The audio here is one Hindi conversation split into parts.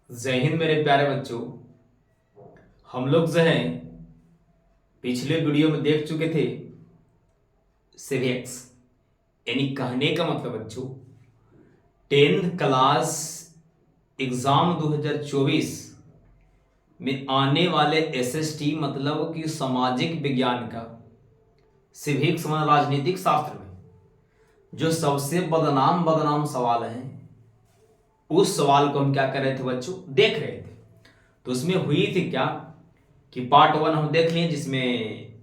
जय हिंद मेरे प्यारे बच्चों। हम लोग जो है पिछले वीडियो में देख चुके थे सिविक्स, यानी कहने का मतलब बच्चों 10th क्लास एग्जाम 2024 में आने वाले एसएसटी मतलब कि सामाजिक विज्ञान का सिविक्स मतलब राजनीतिक शास्त्र में जो सबसे बदनाम बदनाम सवाल हैं उस सवाल को हम क्या कर रहे थे बच्चों, देख रहे थे। तो उसमें हुई थी क्या कि पार्ट 1 हम देख लिए जिसमें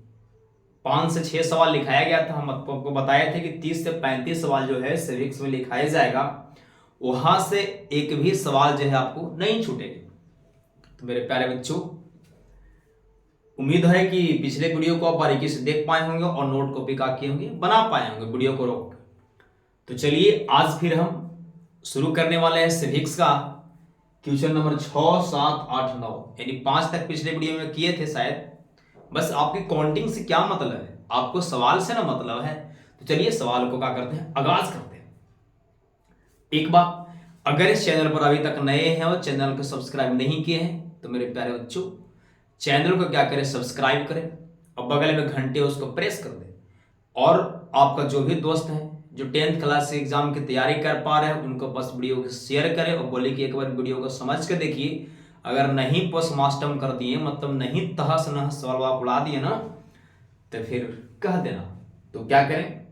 5 से 6 सवाल लिखाया गया था। हम आपको बताए थे कि 30 से 35 सवाल जो है सिविक्स में लिखाया जाएगा, वहां से एक भी सवाल जो है आपको नहीं छूटेगा। तो मेरे प्यारे बच्चों, उम्मीद है कि पिछले वीडियो को आप बारीकी से देख पाए होंगे और नोट कॉपी का किए होंगे, बना पाए होंगे वीडियो को रोक। तो चलिए आज फिर हम शुरू करने वाले हैं सिविक्स का क्वेश्चन नंबर 6, 7, 8, 9 यानी 5 तक पिछले वीडियो में किए थे शायद। बस आपकी काउंटिंग से क्या मतलब है, आपको सवाल से ना मतलब है। तो चलिए सवाल को क्या करते हैं, आगाज करते हैं। एक बात, अगर इस चैनल पर अभी तक नए हैं और चैनल को सब्सक्राइब नहीं किए हैं तो मेरे प्यारे बच्चों चैनल को क्या करें, सब्सक्राइब करें और बगल में घंटे उसको प्रेस कर दें। और आपका जो भी दोस्त है जो 10th क्लास एग्जाम की तैयारी कर पा रहे हैं उनको बस वीडियो को शेयर करें और बोले कि एक बार वीडियो को समझ के देखिए। अगर नहीं पोस्टमास्टम कर दिए मतलब नहीं तहस नहस सवाल आप उड़ा दिए ना तो फिर कह देना। तो क्या करें,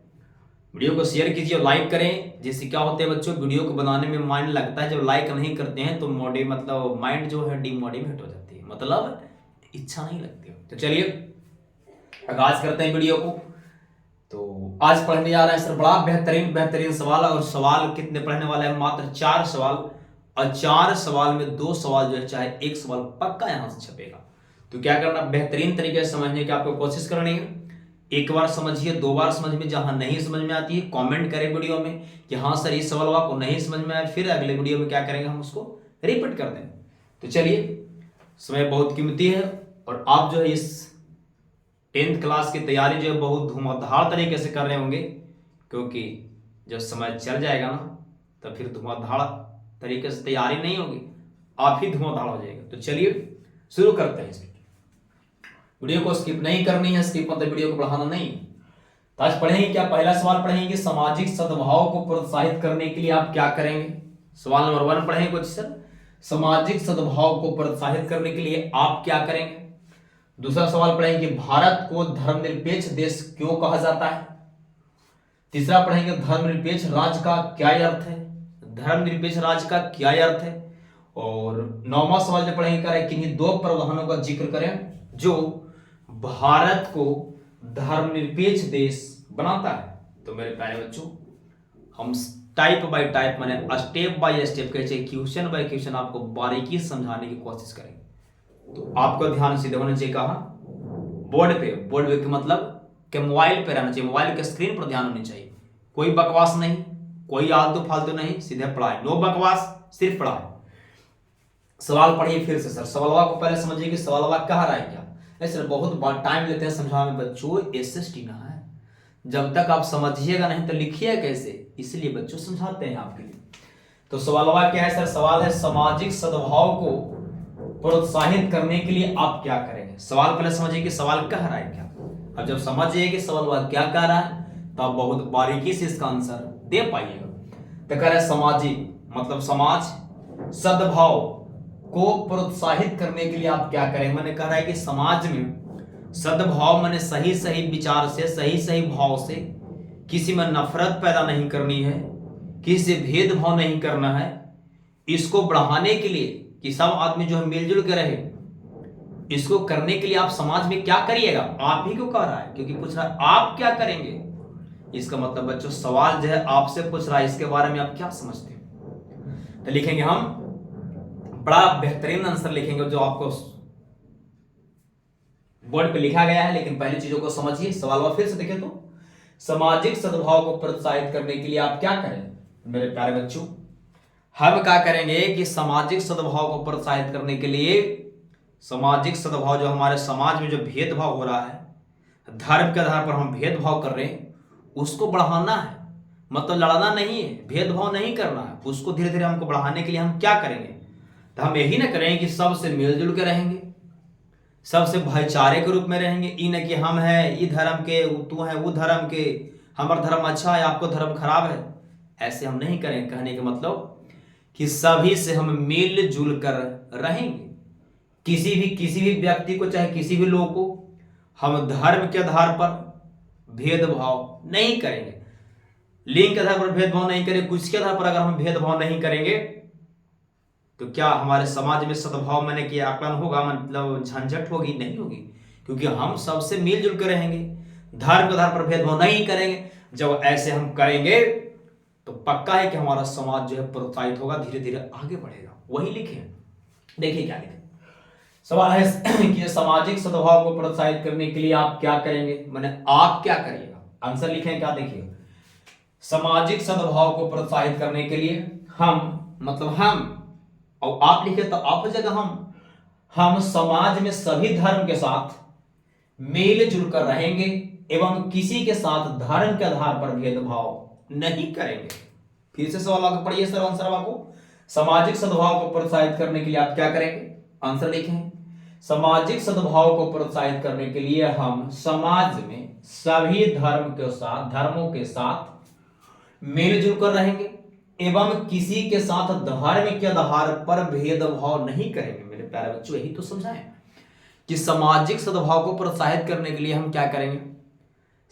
वीडियो को शेयर कीजिए और लाइक करें। जिससे क्या होता है बच्चों, वीडियो को बनाने में माइंड लगता है। जब लाइक नहीं करते हैं तो मतलब माइंड जो है डिमोटिवेट हो जाती है, मतलब इच्छा नहीं लगती। तो चलिए आगाज करते हैं वीडियो को। तो आज पढ़ने जा रहे हैं सर बड़ा बेहतरीन बेहतरीन सवाल। और सवाल कितने पढ़ने वाले हैं, मात्र 4 सवाल। और 4 सवाल में 2 सवाल जो है चाहे एक सवाल पक्का यहां से छपेगा। तो क्या करना, बेहतरीन तरीके से समझने की आपको कोशिश करनी है। एक बार समझिए, 2 बार समझ में, जहां नहीं समझ में आती है कमेंट करें वीडियो में कि हाँ सर इस सवाल आपको नहीं समझ में आया, फिर अगले वीडियो में क्या करेंगे हम उसको रिपीट कर देंगे। तो चलिए, समय बहुत कीमती है और आप जो है इस 10th क्लास की तैयारी जो है बहुत धुआंधार तरीके से कर रहे होंगे, क्योंकि जब समय चल जाएगा ना तो फिर धुआंधार तरीके से तैयारी नहीं होगी, आप ही धुआंधार हो जाएगा। तो चलिए शुरू करते हैं। वीडियो को स्किप नहीं करनी है, स्किप मतलब वीडियो को बढ़ाना नहीं। तो आज पढ़ेंगे क्या, पहला सवाल पढ़ेंगे कि सामाजिक सद्भाव को प्रोत्साहित करने के लिए आप क्या करेंगे। सवाल नंबर 1 पढ़ेंगे कुछ सर, सामाजिक सद्भाव को प्रोत्साहित करने के लिए आप क्या करेंगे। दूसरा सवाल पढ़ेंगे कि भारत को धर्मनिरपेक्ष देश क्यों कहा जाता है। तीसरा पढ़ेंगे धर्मनिरपेक्ष राज्य का क्या अर्थ है, धर्मनिरपेक्ष राज्य का क्या अर्थ है। और 9वां सवाल जो पढ़ेंगे करें किन्हीं 2 प्रावधानों का जिक्र करें जो भारत को धर्मनिरपेक्ष देश बनाता है। तो मेरे प्यारे बच्चों, हम टाइप बाय टाइप माने स्टेप बाय स्टेप कैसे क्वेश्चन बाय क्वेश्चन आपको बारीकी से समझाने की कोशिश करेंगे। तो आपका ध्यान सीधे होना चाहिए कहा, बोर्ड पे। बोर्ड पे के मतलब कि मोबाइल पे रहना चाहिए, मोबाइल के स्क्रीन पर ध्यान होनी चाहिए। कोई बकवास नहीं, कोई आलतू फालतू नहीं, सीधे पढ़ाई, नो बकवास, सिर्फ पढ़ाई। सवाल पढ़िए फिर से सर, सवाल को पहले समझिए कि सवाल कह रहा है क्या। ऐसे बहुत टाइम लेते हैं समझाने में बच्चों, एसएसटी ना है, जब तक आप समझिएगा नहीं तो लिखिए कैसे, इसलिए बच्चों समझाते हैं आपके लिए। तो सवाल क्या है सर, सवाल है सामाजिक सद्भाव को प्रोत्साहित करने के लिए आप क्या करेंगे। सवाल पहले समझिए कि सवाल कह रहा है क्या। अब जब समझ जाइए कि सवाल क्या कह रहा है तो आप बहुत बारीकी से इसका आंसर दे पाइएगा। तो कह रहा है सामाजिक मतलब समाज, सद्भाव को प्रोत्साहित करने के लिए आप क्या करेंगे। मैंने कह रहा है कि समाज में सद्भाव मैंने सही सही विचार से, सही सही भाव से, किसी में नफरत पैदा नहीं करनी है, किसी से भेदभाव नहीं करना है। इसको बढ़ाने के लिए कि सब आदमी जो है मिलजुल के रहे, इसको करने के लिए आप समाज में क्या करिएगा। आप ही क्यों कह रहा है, क्योंकि पूछ रहा है आप क्या करेंगे। इसका मतलब बच्चों सवाल जो है आपसे पूछ रहा है, इसके बारे में आप क्या समझते हैं। तो लिखेंगे हम बड़ा बेहतरीन आंसर लिखेंगे जो आपको बोर्ड पे लिखा गया है, लेकिन पहली चीजों को समझिए। सवाल फिर से देखें तो सामाजिक सद्भाव को प्रोत्साहित करने के लिए आप क्या करें। मेरे प्यारे बच्चों, हम क्या करेंगे कि सामाजिक सद्भाव को प्रोत्साहित करने के लिए, सामाजिक सद्भाव जो हमारे समाज में जो भेदभाव हो रहा है, धर्म के आधार पर हम भेदभाव कर रहे हैं, उसको बढ़ाना है। मतलब लड़ना नहीं है, भेदभाव नहीं करना है, उसको धीरे धीरे हमको बढ़ाने के लिए हम क्या करेंगे। तो हम यही ना करेंगे कि सबसे मिलजुल के रहेंगे, सबसे भाईचारे के रूप में रहेंगे। ई न कि हम हैं ई धर्म के, तू है वो धर्म के, हमारा धर्म अच्छा है आपको धर्म खराब है, ऐसे हम नहीं करेंगे। कहने का मतलब कि सभी से हम मिलजुल कर रहेंगे। किसी भी व्यक्ति को, चाहे किसी भी लोग को हम धर्म के आधार पर भेदभाव नहीं करेंगे, लिंग के आधार पर भेदभाव नहीं करेंगे। कुछ के आधार पर अगर हम भेदभाव नहीं करेंगे तो क्या हमारे समाज में सद्भाव माने कि आकलन होगा, मतलब झंझट होगी? नहीं होगी, क्योंकि हम सबसे मिलजुल कर रहेंगे, धर्म के आधार पर भेदभाव नहीं करेंगे। जब ऐसे हम करेंगे तो पक्का है कि हमारा समाज जो है प्रोत्साहित होगा, धीरे धीरे आगे बढ़ेगा। वही लिखे, देखिए क्या लिखे। सवाल है कि सामाजिक सद्भाव को प्रोत्साहित करने के लिए आप क्या करेंगे, माने आप क्या करिएगा। आंसर लिखें, क्या देखिए, सामाजिक सद्भाव को प्रोत्साहित करने के लिए हम, मतलब हम, और आप लिखे तो आप जगह हम समाज में सभी धर्म के साथ मिलजुल कर रहेंगे एवं किसी के साथ धर्म के आधार पर भेदभाव नहीं करेंगे। फिर से सवाल आगे पढ़िए सर, आंसर को सामाजिक सद्भाव को प्रोत्साहित करने के लिए आप क्या करेंगे। आंसर लिखें, सामाजिक सद्भाव को प्रोत्साहित करने के लिए हम समाज में सभी धर्मों के साथ मिलजुल कर रहेंगे एवं किसी के साथ धर्म के आधार पर भेदभाव नहीं करेंगे। मेरे प्यारे बच्चों, यही तो समझाएं कि सामाजिक सद्भाव को प्रोत्साहित करने के लिए हम क्या करेंगे,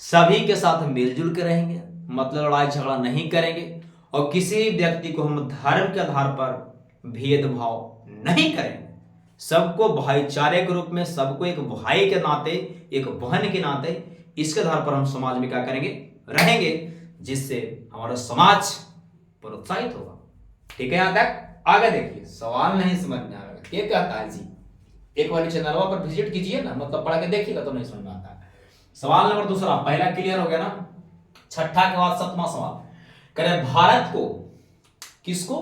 सभी के साथ मिलजुल के रहेंगे, मतलब लड़ाई झगड़ा नहीं करेंगे, और किसी व्यक्ति को हम धर्म के आधार पर भेदभाव नहीं करेंगे। सबको भाईचारे के रूप में, सबको एक भाई के नाते, एक बहन के नाते, इसके आधार पर हम समाज में क्या करेंगे, रहेंगे, जिससे हमारा समाज प्रोत्साहित होगा। ठीक है, यहां तक। आगे देखिए, सवाल नहीं समझ में आ रहा क्या कहता है जी, एक बार चैनल पर विजिट कीजिए ना, मतलब पढ़ के देखिएगा तो नहीं समझ में आता है। सवाल नंबर दूसरा, पहला क्लियर हो गया ना, छठा के बाद सातवां सवाल करें, भारत को, किसको,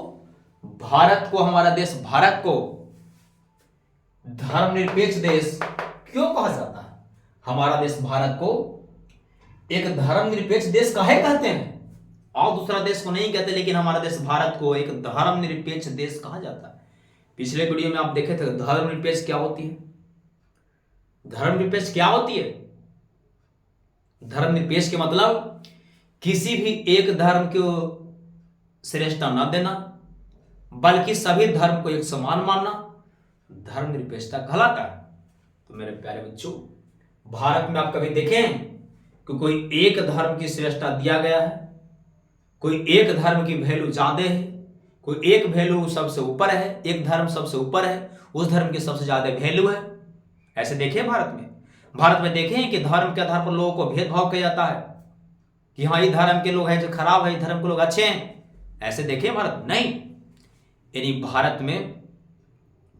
भारत को, हमारा देश भारत को धर्मनिरपेक्ष देश क्यों कहा जाता है। हमारा देश भारत को एक धर्मनिरपेक्ष देश काहे कहते हैं, और दूसरा देश को नहीं कहते, लेकिन हमारा देश भारत को एक धर्मनिरपेक्ष देश कहा जाता है। पिछले वीडियो में आप देखे थे धर्मनिरपेक्ष क्या होती है। धर्मनिरपेक्ष क्या होती है, धर्मनिरपेक्ष के मतलब किसी भी एक धर्म को श्रेष्ठता न देना, बल्कि सभी धर्म को एक समान मानना धर्मनिरपेक्षता कहलाता है। तो मेरे प्यारे बच्चों, भारत में आप कभी देखें कि कोई एक धर्म की श्रेष्ठता दिया गया है, कोई एक धर्म की वैल्यू ज्यादा है, कोई एक वैल्यू सबसे ऊपर है, एक धर्म सबसे ऊपर है, उस धर्म की सबसे ज्यादा वैल्यू है। ऐसे देखें भारत में देखें कि धर्म के आधार पर लोगों को भेदभाव किया जाता है कि हाँ ये धर्म के लोग हैं जो खराब है, ये धर्म के लोग अच्छे हैं। ऐसे देखें भारत नहीं, यानी भारत में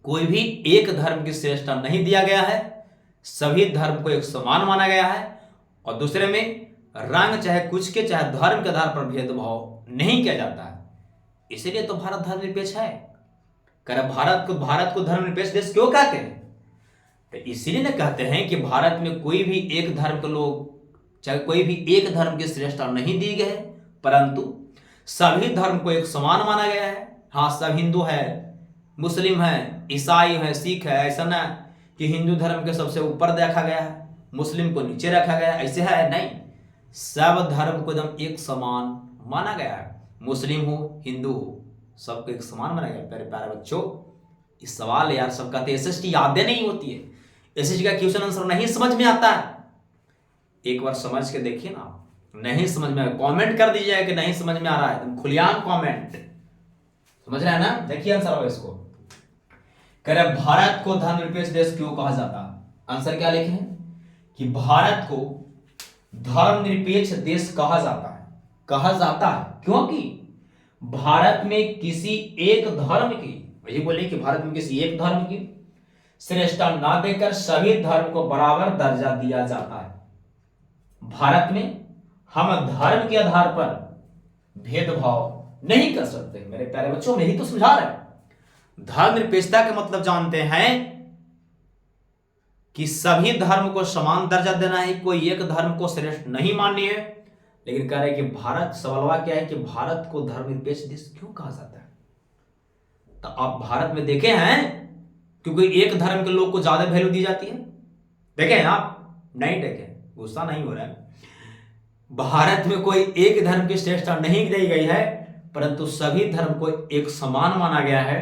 कोई भी एक धर्म की श्रेष्ठता नहीं दिया गया है, सभी धर्म को एक समान माना गया है, और दूसरे में रंग चाहे कुछ के चाहे धर्म के आधार पर भेदभाव नहीं किया जाता है। इसीलिए तो भारत धर्मनिरपेक्ष है। भारत को धर्मनिरपेक्ष देश क्यों कहते हैं, तो इसीलिए ना कहते हैं कि भारत में कोई भी एक धर्म के लोग, चाहे कोई भी एक धर्म की श्रेष्ठता नहीं दी गई है, परंतु सभी धर्म को एक समान माना गया है। हाँ, सब हिंदू है, मुस्लिम है, ईसाई है, सिख है, ऐसा ना कि हिंदू धर्म के सबसे ऊपर देखा गया है, मुस्लिम को नीचे रखा गया, ऐसे है नहीं। सब धर्म को एकदम एक समान माना गया है, मुस्लिम हो हिंदू हो सबको एक समान माना गया। प्यारे प्यारे बच्चों, इस सवाल यार सब कहते हैं एसएसटी यादें नहीं होती है, एसएसटी का क्वेश्चन आंसर नहीं समझ में आता है। एक बार समझ के देखिए ना, नहीं समझ में कमेंट कर दीजिएगा कि नहीं समझ में आ रहा है, एकदम खुलेआम कमेंट, समझ रहे हैं ना। देखिए आंसर होगा इसको, कह रहे भारत को धर्मनिरपेक्ष देश क्यों कहा जाता है। आंसर क्या लिखे हैं कि भारत को धर्मनिरपेक्ष देश कहा जाता है क्योंकि भारत में किसी एक धर्म की, वही बोले कि भारत में किसी एक धर्म की श्रेष्ठता ना देकर सभी धर्म को बराबर दर्जा दिया जाता है। भारत में हम धर्म के आधार पर भेदभाव नहीं कर सकते। मेरे प्यारे बच्चों, में ही तो समझा रहे हैं। धर्मनिरपेक्षता का मतलब जानते हैं कि सभी धर्म को समान दर्जा देना है, कोई एक धर्म को श्रेष्ठ नहीं माननी है। लेकिन कह रहे हैं कि भारत, सवाल क्या है कि भारत को धर्मनिरपेक्ष देश क्यों कहा जाता है। तो आप भारत में देखे हैं क्योंकि एक धर्म के लोग को ज्यादा वैल्यू दी जाती है? देखे हैं आप? नहीं देखे, गुस्सा नहीं हो रहा है। भारत में कोई एक धर्म की श्रेष्ठता नहीं दी गई है, परंतु सभी धर्म को एक समान माना गया है।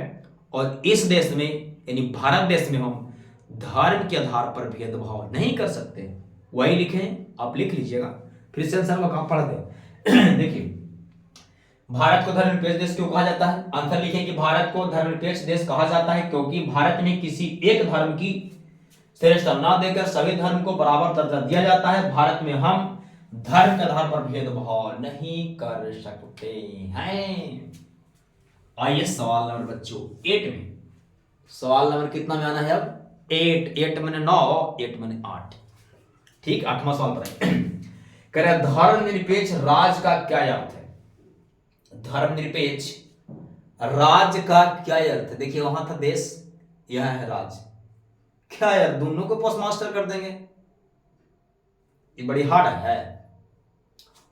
और इस देश में यानी भारत देश में हम धर्म के आधार पर भेदभाव नहीं कर सकते। वही लिखे हैं, आप लिख लीजिएगा, फिर से आंसर में पढ़ दे। देखिए, भारत को धर्मनिरपेक्ष देश क्यों कहा जाता है? आंसर लिखें कि भारत को धर्मनिरपेक्ष देश कहा जाता है क्योंकि भारत में किसी एक धर्म की श्रेष्ठता ना देकर सभी धर्म को बराबर दर्जा दिया जाता है। भारत में हम धर्म के आधार पर भेदभाव नहीं कर सकते हैं। आइए सवाल नंबर बच्चों 8 में। सवाल नंबर कितना में आना है अब? 8 मैंने 9, 8 मैंने 8। ठीक, 8वां सवाल पर कह रहे धर्मनिरपेक्ष राज का क्या अर्थ है? धर्मनिरपेक्ष राज का क्या अर्थ है? देखिए, वहां था देश, यह है राज। क्या यार, दोनों को पोस्ट मास्टर कर देंगे? ये बड़ी हार्ड है।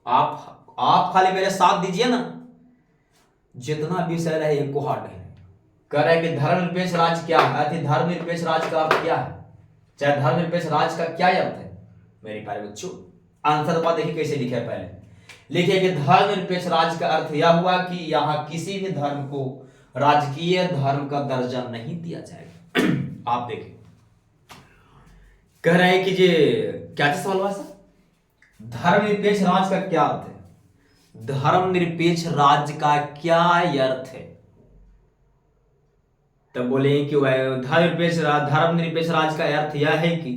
आप खाली मेरे साथ दीजिए ना, जितना विषय रहे एक को हार्ड है। कह रहे हैं कि धर्मनिरपेक्ष राज क्या है? धर्मनिरपेक्ष राज का अर्थ क्या है? चाहे धर्मनिरपेक्ष राज का क्या अर्थ है मेरे प्यारे बच्चों? आंसर बात देखिए कैसे लिखा है। पहले लिखिए कि धर्मनिरपेक्ष राज का अर्थ यह हुआ कि यहां किसी भी धर्म को राजकीय धर्म का दर्जा नहीं दिया जाएगा। आप देखिए, कह रहे हैं कि ये क्या सवाल हुआ सर? धर्मनिरपेक्ष राज का क्या अर्थ है? धर्मनिरपेक्ष राज का क्या अर्थ है? तब बोले कि धर्मनिरपेक्ष राज का अर्थ यह है कि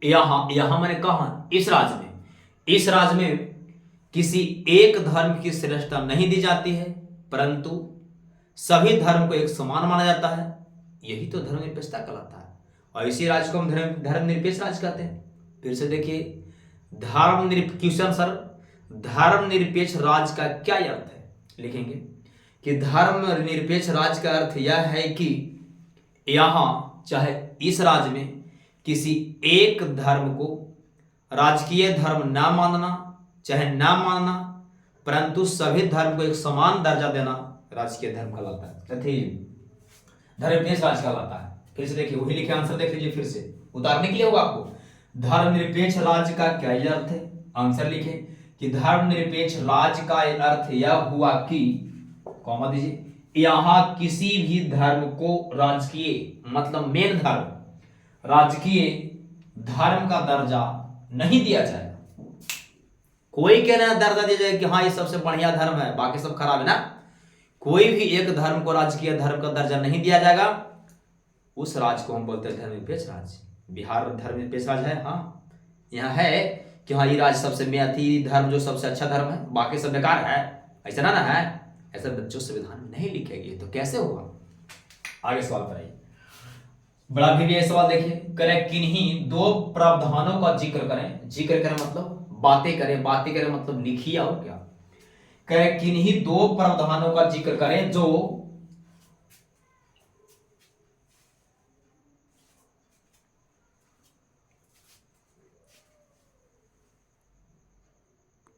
यहां मैंने कहा इस राज में किसी एक धर्म की श्रेष्ठता नहीं दी जाती है, परंतु सभी धर्म को एक समान माना जाता है। यही तो धर्मनिरपेक्षता कहलाता है, और इसी राज को हम धर्मनिरपेक्ष राज कहते हैं। फिर से देखिए, क्वेश्चन सर, धर्मनिरपेक्ष राज का क्या अर्थ है? लिखेंगे कि धर्मनिरपेक्ष राज का अर्थ यह है कि यहां चाहे इस राज में किसी एक धर्म को राजकीय धर्म ना मानना चाहे ना मानना, परंतु सभी धर्म को एक समान दर्जा देना राजकीय धर्म कहलाता है, धर्मनिरपेक्ष राज कहलाता है। फिर से देखिए, वही लिखे, आंसर देख लीजिए, फिर से उतारने के लिए होगा आपको। धर्मनिरपेक्ष राज का क्या अर्थ है? आंसर लिखे कि धर्मनिरपेक्ष राज का अर्थ यह हुआ कि, कॉमा दीजिए, यहां किसी भी धर्म को राजकीय मतलब मेन धर्म राजकीय धर्म का दर्जा नहीं दिया जाएगा। कोई कह रहा है दर्जा दिया जाए कि हाँ ये सबसे बढ़िया धर्म है, बाकी सब खराब है ना। कोई भी एक धर्म को राजकीय धर्म का दर्जा नहीं दिया जाएगा, उस राज को हम बोलते हैं धर्मनिरपेक्ष राज। बिहार धर्मनिरपेक्ष राज है। हाँ, यहाँ है कि हाँ ये राज सबसे मेथी धर्म जो सबसे अच्छा धर्म है, बाकी सब बेकार है, ऐसा ना है। ऐसा बच्चों संविधान में नहीं लिखेगी, तो कैसे होगा? आगे सवाल पर आइए, बड़ा भी सवाल देखिए। करें किन्हीं दो प्रावधानों का जिक्र करें। जिक्र करें मतलब बातें करें मतलब लिखिए, और क्या करें? किन्हीं दो प्रावधानों का जिक्र करें जो